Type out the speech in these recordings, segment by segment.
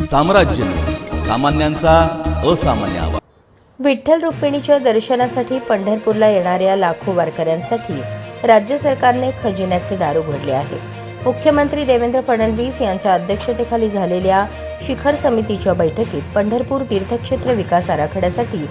साम्राज्य, सामान्यांचा असामान्य आवाज। विठ्ठल रुक्मिणीच्या दर्शनासाठी पंढरपूरला येणाऱ्या लाखो वारकऱ्यांसाठी राज्य सरकारने खजिन्याचे दार उघडले आहे। मुख्यमंत्री देवेंद्र फडणवीस यांच्या अध्यक्षतेखाली झालेल्या शिखर समितीच्या बैठकीत पंढरपूर तीर्थक्षेत्र विकास आराखड्यासाठी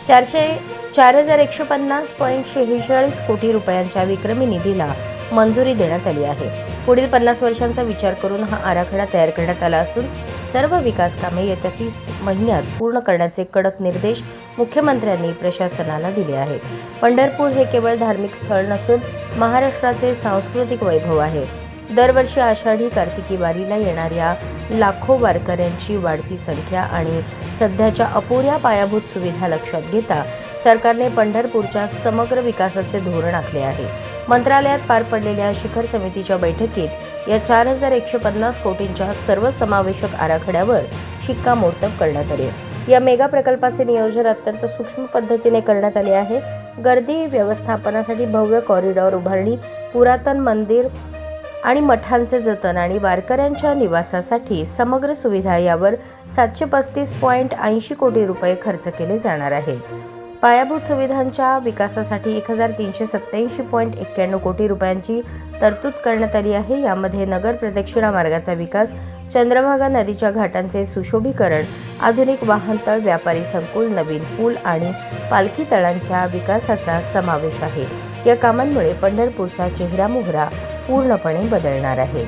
4,150.46 कोटी रुपयांच्या विक्रमी निधीला मंजुरी देण्यात आली आहे। पुढील 50 वर्षांचा विचार करून हा आराखडा तयार करण्यात आला असून सर्व विकास कामे येत्या 30 महिन्यात पूर्ण करण्याचे कडक निर्देश मुख्यमंत्र्यांनी प्रशासनाला दिले आहेत। पंढरपूर हे केवळ धार्मिक स्थळ नसून महाराष्ट्राचे सांस्कृतिक वैभव आहे। दरवर्षी आषाढी कार्तिकी वारीला येणाऱ्या लाखो वारकऱ्यांची वाढती संख्या आणि सध्याच्या अपुऱ्या पायाभूत सुविधा लक्षात घेता सरकारने पंढरपूरच्या समग्र विकासाचे धोरण आखले आहे। मंत्रालयात पार पडलेल्या शिखर समितीच्या बैठकीत या 4,150 कोटींच्या सर्वसमावेशक आराखड्यावर शिक्कामोर्तब करण्यात आले। या मेगा प्रकल्पाचे नियोजन अत्यंत सूक्ष्म पद्धतीने करण्यात आले आहे। गर्दी व्यवस्थापनासाठी भव्य कॉरिडॉर उभारणी, पुरातन मंदिर आणि मठांचे जतन आणि वारकऱ्यांच्या निवासासाठी समग्र सुविधा यावर 735.80 कोटी रुपये खर्च केले जाणार आहेत। पायाभूत सुविधांच्या विकासासाठी 1,387.91 कोटी रुपयांची तरतूद करण्यात आली आहे। यामध्ये नगर प्रदक्षिणा मार्गाचा विकास, चंद्रभागा नदीच्या घाटांचे सुशोभीकरण, आधुनिक वाहनतळ, व्यापारी संकुल, नवीन पूल आणि पालखी तळांच्या विकासाचा समावेश आहे। या कामांमुळे पंढरपूरचा चेहरा मोहरा पूर्णपणे बदलणार आहे।